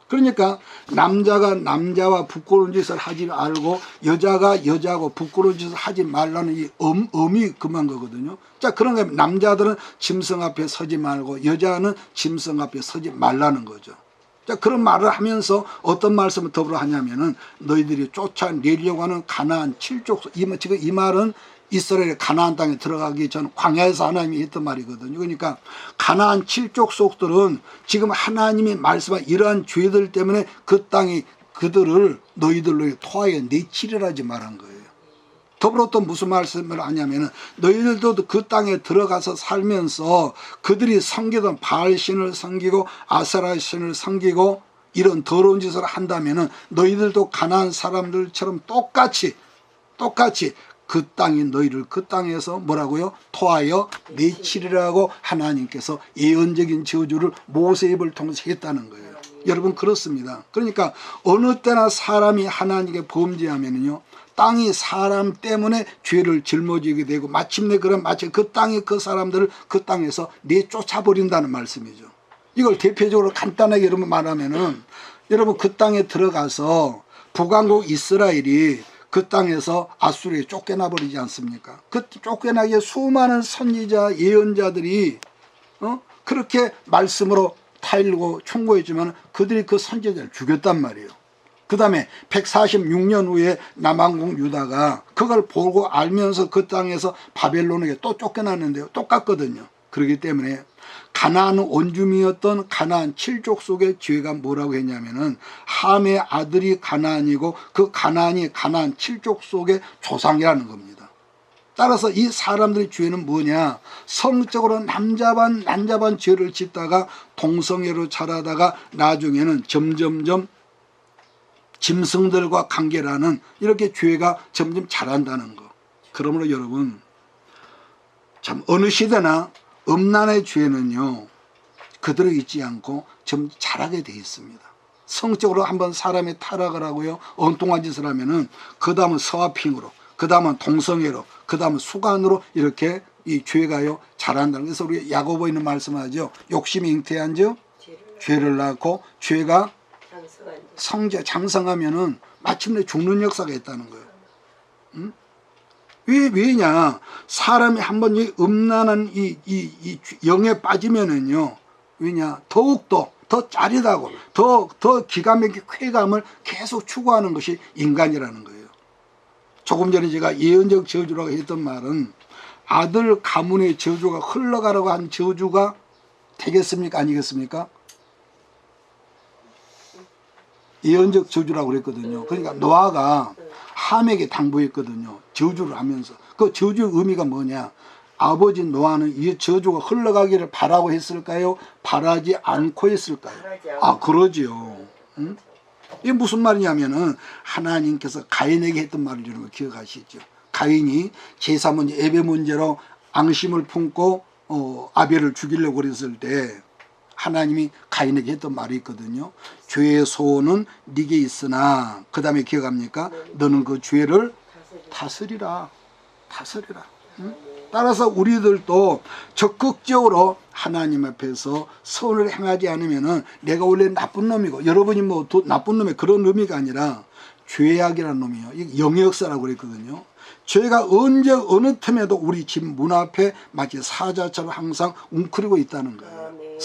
그러니까 남자가 남자와 부끄러운 짓을 하지 말고 여자가 여자하고 부끄러운 짓을 하지 말라는 이 엄이 그만 거거든요. 자, 그런 거 남자들은 짐승 앞에 서지 말고 여자는 짐승 앞에 서지 말라는 거죠. 자, 그런 말을 하면서 어떤 말씀을 더불어 하냐면은 너희들이 쫓아내려고 하는 가나안 7족속, 지금 이 말은 이스라엘의 가나안 땅에 들어가기 전 광야에서 하나님이 했던 말이거든요. 그러니까 가나안 7족속들은 지금 하나님이 말씀한 이러한 죄들 때문에 그 땅이 그들을 너희들로 토하여 내치리라지 말한 거예요. 더불어 또 무슨 말씀을 하냐면은 너희들도 그 땅에 들어가서 살면서 그들이 섬기던 바알신을 섬기고 아세라신을 섬기고 이런 더러운 짓을 한다면은 너희들도 가나안 사람들처럼 똑같이 그 땅이 너희를 그 땅에서 뭐라고요? 토하여 내치리라고 하나님께서 예언적인 저주를 모세 입을 통해서 했다는 거예요. 여러분 그렇습니다. 그러니까 어느 때나 사람이 하나님께 범죄하면요, 땅이 사람 때문에 죄를 짊어지게 되고 마침내 마치 그 땅이 그 사람들을 그 땅에서 내쫓아버린다는 말씀이죠. 이걸 대표적으로 간단하게 여러분 말하면은 여러분 그 땅에 들어가서 북왕국 이스라엘이 그 땅에서 아수르에 쫓겨나 버리지 않습니까? 그 쫓겨나기에 수많은 선지자 예언자들이 그렇게 말씀으로 타일고 충고했지만 그들이 그 선지자를 죽였단 말이에요. 그 다음에 146년 후에 남왕국 유다가 그걸 보고 알면서 그 땅에서 바벨론에게 또 쫓겨났는데요. 똑같거든요. 그렇기 때문에 가나안 원주민이었던 가나안 7족속의 죄가 뭐라고 했냐면은 함의 아들이 가나안이고 그 가나안이 가나안 7족속의 조상이라는 겁니다. 따라서 이 사람들의 죄는 뭐냐? 성적으로 난잡한 죄를 짓다가 동성애로 자라다가 나중에는 점점점 짐승들과 관계라는 이렇게 죄가 점점 자란다는 거. 그러므로 여러분 참 어느 시대나 음란의 죄는요 그대로 있지 않고 좀 자라게 돼 있습니다. 성적으로 한번 사람이 타락을 하고요 엉뚱한 짓을 하면은 그 다음은 서아핑으로, 그 다음은 동성애로, 그 다음은 수간으로 이렇게 이 죄가요 자란다는. 그래서 우리 야고보에는 말씀하죠. 욕심이 잉태한 즉 죄를 낳고 죄가 장성하면은 마침내 죽는 역사가 있다는 거예요. 응? 왜냐? 사람이 한번 이 음란한 이 영에 빠지면은요, 왜냐? 더욱더 더 짜릿하고 더 기가 막힌 쾌감을 계속 추구하는 것이 인간이라는 거예요. 조금 전에 제가 예언적 저주라고 했던 말은 아들 가문의 저주가 흘러가라고 한 저주가 되겠습니까? 아니겠습니까? 예언적 저주라고 그랬거든요. 그러니까 노아가 함에게 당부했거든요. 저주를 하면서. 그 저주의 의미가 뭐냐? 아버지 노아는 이 저주가 흘러가기를 바라고 했을까요? 바라지 않고 했을까요? 아, 그러지요. 응? 이게 무슨 말이냐면은 하나님께서 가인에게 했던 말을 여러분 기억하시죠? 가인이 제사 문제, 예배 문제로 앙심을 품고 아벨을 죽이려고 그랬을 때 하나님이 가인에게 했던 말이 있거든요. 죄의 소원은 네게 있으나 그 다음에 기억합니까? 너는 그 죄를 다스리라. 응? 따라서 우리들도 적극적으로 하나님 앞에서 선을 행하지 않으면은 내가 원래 나쁜 놈이고, 여러분이 뭐 나쁜 놈의 그런 의미가 아니라 죄악이라는 놈이에요. 이게 영의 역사라고 그랬거든요. 죄가 언제 어느 틈에도 우리 집 문 앞에 마치 사자처럼 항상 웅크리고 있다는 거예요.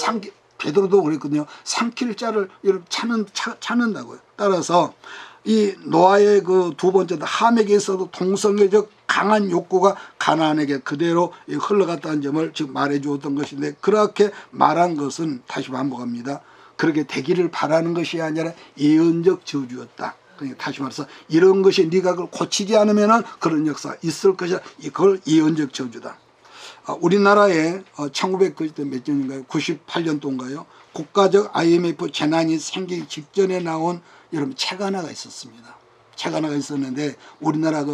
베드로도 그랬거든요. 삼킬 자를 찾는다고요. 따라서 이 노아의 그 두 번째도 함에게 있어도 동성애적 강한 욕구가 가나안에게 그대로 흘러갔다는 점을 지금 말해 주었던 것인데, 그렇게 말한 것은 다시 반복합니다. 그렇게 되기를 바라는 것이 아니라 예언적 저주였다. 그러니까 다시 말해서 이런 것이 네가 그걸 고치지 않으면 그런 역사 있을 것이야. 그걸 예언적 저주다. 우리나라에 1990몇 년인가요? 98년도인가요? 국가적 IMF 재난이 생기기 직전에 나온 여러분 책 하나가 있었습니다. 책 하나가 있었는데 우리나라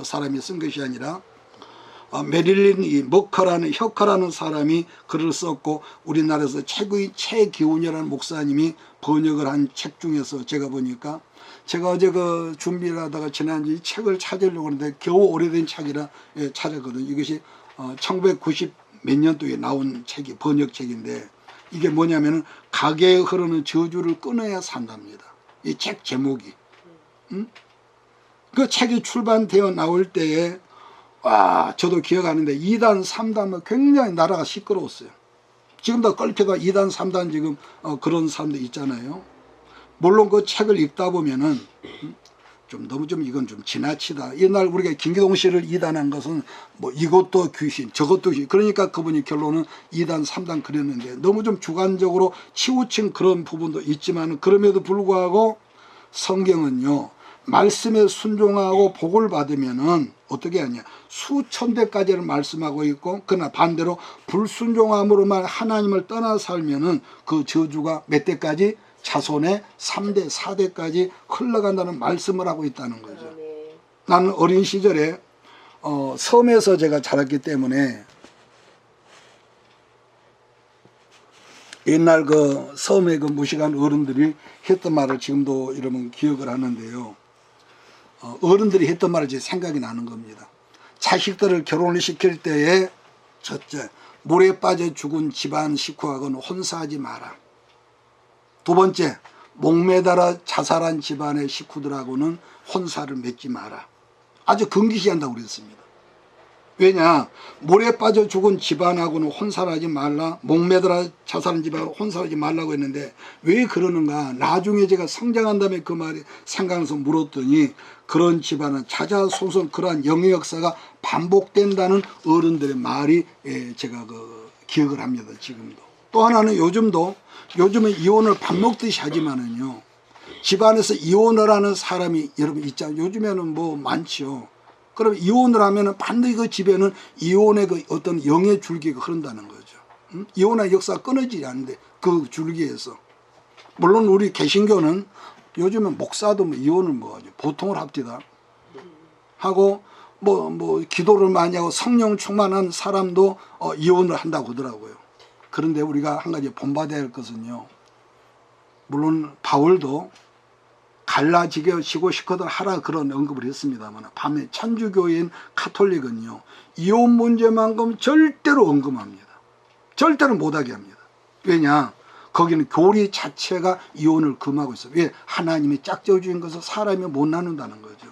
사람이 쓴 것이 아니라 메릴린 혀커라는 사람이 글을 썼고 우리나라에서 최고의 최기훈이라는 목사님이 번역을 한 책 중에서 제가 보니까, 제가 어제 그 준비를 하다가 지난주에 이 책을 찾으려고 하는데 겨우 오래된 책이라 찾았거든요. 이것이 1990 몇 년도에 나온 책이 번역책인데 이게 뭐냐면은 가게에 흐르는 저주를 끊어야 산답니다. 이 책 제목이. 그 책이 출판되어 나올 때에 와, 저도 기억하는데 2단, 3단은 굉장히 나라가 시끄러웠어요. 지금도 껄피가 2단, 3단 지금 그런 사람들 있잖아요. 물론 그 책을 읽다 보면은 너무 이건 좀 지나치다. 옛날 우리가 김기동 씨를 2단한 것은 뭐 이것도 귀신, 저것도 귀신. 그러니까 그분이 결론은 2단, 3단 그랬는데 너무 좀 주관적으로 치우친 그런 부분도 있지만 그럼에도 불구하고 성경은요. 말씀에 순종하고 복을 받으면은 어떻게 하냐. 수천 대까지를 말씀하고 있고 그러나 반대로 불순종함으로만 하나님을 떠나 살면은 그 저주가 몇 대까지 자손의 3대, 4대까지 흘러간다는 말씀을 하고 있다는 거죠. 나는 어린 시절에 섬에서 제가 자랐기 때문에 옛날 그 섬의 그 무식한 어른들이 했던 말을 지금도 여러분 기억을 하는데요. 어른들이 했던 말이 제 생각이 나는 겁니다. 자식들을 결혼을 시킬 때에 첫째, 물에 빠져 죽은 집안 식구하고는 혼사하지 마라. 두 번째, 목매달아 자살한 집안의 식구들하고는 혼사를 맺지 마라. 아주 금기시한다고 그랬습니다. 왜냐, 물에 빠져 죽은 집안하고는 혼사를 하지 말라. 목매달아 자살한 집안하고 혼사하지 말라고 했는데 왜 그러는가. 나중에 제가 성장한 다음에 그 말이 생각나서 물었더니 그런 집안은 자자손손 그러한 영의 역사가 반복된다는 어른들의 말이 제가 기억을 합니다. 지금도. 또 하나는 요즘은 이혼을 밥 먹듯이 하지만은요. 집안에서 이혼을 하는 사람이 여러분 있잖아요. 요즘에는 뭐 많죠. 그럼 이혼을 하면은 반드시 그 집에는 이혼의 그 어떤 영의 줄기가 흐른다는 거죠. 이혼의 역사가 끊어지지 않는데 그 줄기에서. 물론 우리 개신교는 요즘은 목사도 뭐 이혼을 보통을 합디다. 하고 뭐 기도를 많이 하고 성령 충만한 사람도 이혼을 한다고 하더라고요. 그런데 우리가 한 가지 본받아야 할 것은요. 물론 바울도 갈라지게 쉬고 싶거든 하라 그런 언급을 했습니다만 반면 천주교인 카톨릭은요. 이혼 문제만큼 절대로 언급합니다. 절대로 못하게 합니다. 왜냐? 거기는 교리 자체가 이혼을 금하고 있어요. 왜? 하나님이 짝지어 주신 것을 사람이 못 나눈다는 거죠.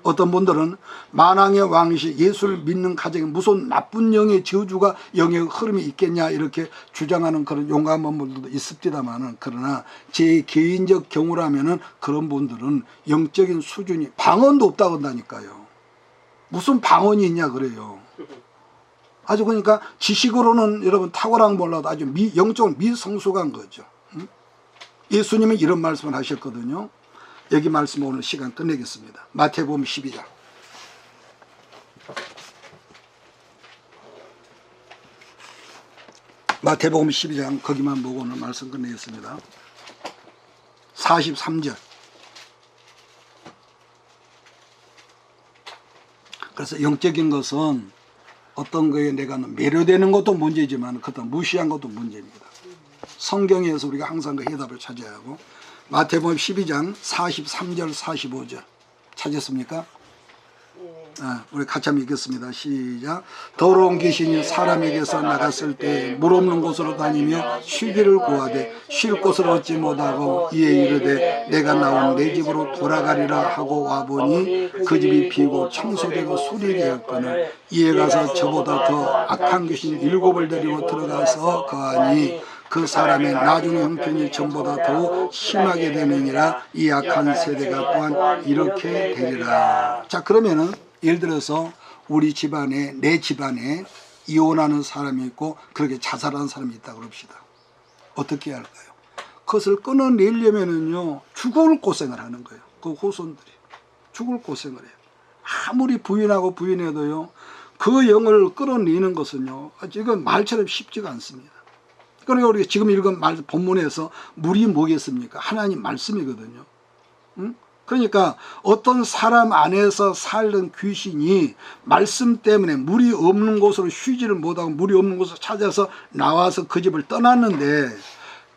어떤 분들은 만왕의 왕이시 예수를 믿는 가정에 무슨 나쁜 영의 저주가 영의 흐름이 있겠냐 이렇게 주장하는 그런 용감한 분들도 있습니다만은 그러나 제 개인적 경우라면은 그런 분들은 영적인 수준이 방언도 없다고 한다니까요. 무슨 방언이 있냐 그래요. 아주 그러니까 지식으로는 여러분 탁월한 몰라도 아주 영적으로 미성숙한 거죠. 예수님이 이런 말씀을 하셨거든요. 여기 말씀 오늘 시간 끝내겠습니다. 마태복음 12장. 마태복음 12장 거기만 보고 오늘 말씀 끝내겠습니다. 43절. 그래서 영적인 것은 어떤 거에 내가 매료되는 것도 문제지만 그것도 무시한 것도 문제입니다. 성경에서 우리가 항상 그 해답을 찾아야 하고 마태복음 12장 43절 45절 찾았습니까? 우리 같이 한번 읽겠습니다. 시작. 더러운 귀신이 사람에게서 나갔을 때 물 없는 곳으로 다니며 쉬기를 구하되 쉴 곳을 얻지 못하고 이에 이르되 내가 나온 내 집으로 돌아가리라 하고 와보니 그 집이 비고 청소되고 수리되었거늘 이에 가서 저보다 더 악한 귀신 7을 데리고 들어가서 거하니 그 사람의 나중의 형편이 전보다 더욱 심하게 되느니라. 이 악한 세대가 또한 이렇게 되리라. 자, 그러면은 예를 들어서 우리 집안에 내 집안에 이혼하는 사람이 있고 그렇게 자살하는 사람이 있다고 그럽시다. 어떻게 해야 할까요? 그것을 끊어내려면은요 죽을 고생을 하는 거예요. 그 후손들이 죽을 고생을 해요. 아무리 부인하고 부인해도요 그 영을 끌어내는 것은요 이건 말처럼 쉽지가 않습니다. 그러니까 우리가 지금 읽은 본문에서 물이 뭐겠습니까? 하나님 말씀이거든요. 응? 그러니까 어떤 사람 안에서 살던 귀신이 말씀 때문에 물이 없는 곳으로 쉬지를 못하고 물이 없는 곳을 찾아서 나와서 그 집을 떠났는데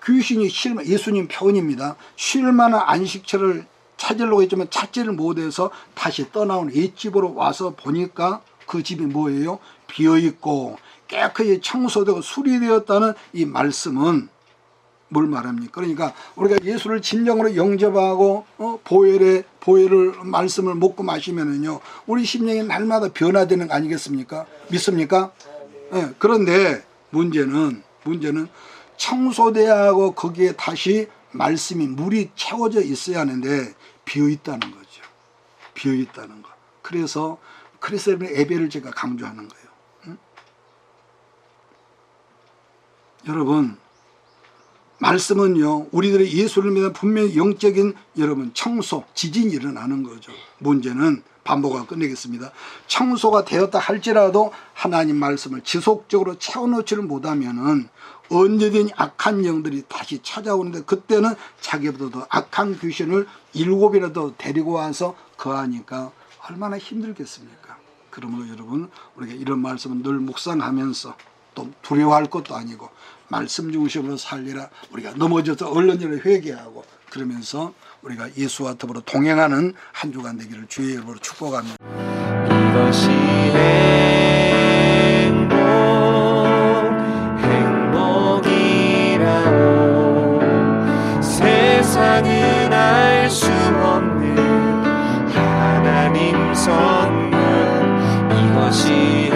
귀신이 예수님 표현입니다. 쉴 만한 안식처를 찾으려고 했지만 찾지를 못해서 다시 떠나온 옛집으로 와서 보니까 그 집이 뭐예요? 비어있고 깨끗이 청소되고 수리되었다는 이 말씀은 뭘 말합니까? 그러니까 우리가 예수를 진정으로 영접하고 보혈을 말씀을 먹고 마시면은요 우리 심령이 날마다 변화되는 거 아니겠습니까? 믿습니까? 네, 그런데 문제는 청소대하고 거기에 다시 말씀이 물이 채워져 있어야 하는데 비어 있다는 거죠. 비어 있다는 거. 그래서 크리스의 예배를 제가 강조하는 거예요. 응? 여러분, 말씀은요 우리들의 예수를 믿는 분명히 영적인 여러분 청소, 지진이 일어나는 거죠. 문제는 반복하고 끝내겠습니다. 청소가 되었다 할지라도 하나님 말씀을 지속적으로 채워넣지를 못하면은 언제든지 악한 영들이 다시 찾아오는데 그때는 자기보다 더 악한 귀신을 7이라도 데리고 와서 거하니까 얼마나 힘들겠습니까? 그러므로 여러분 우리가 이런 말씀은 늘 묵상하면서 또 두려워할 것도 아니고 말씀 중심으로 살리라. 우리가 넘어져서 얼른 회개하고 그러면서 우리가 예수와 더불어 동행하는 한 주간 되기를 주의 이름으로 축복합니다. 이것이 행복이라오. 세상은 알 수 없는 하나님 선물. 이것이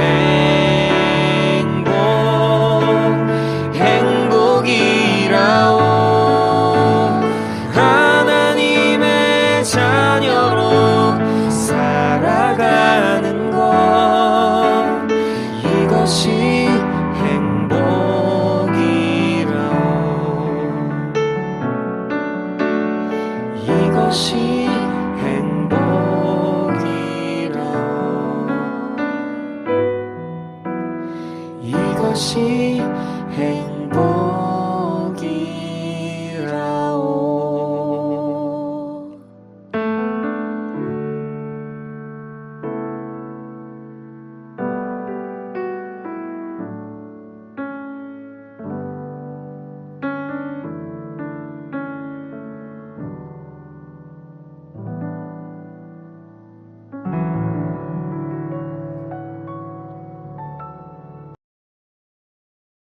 행복이라오. 하나님의 자녀로 살아가는 것. 이것이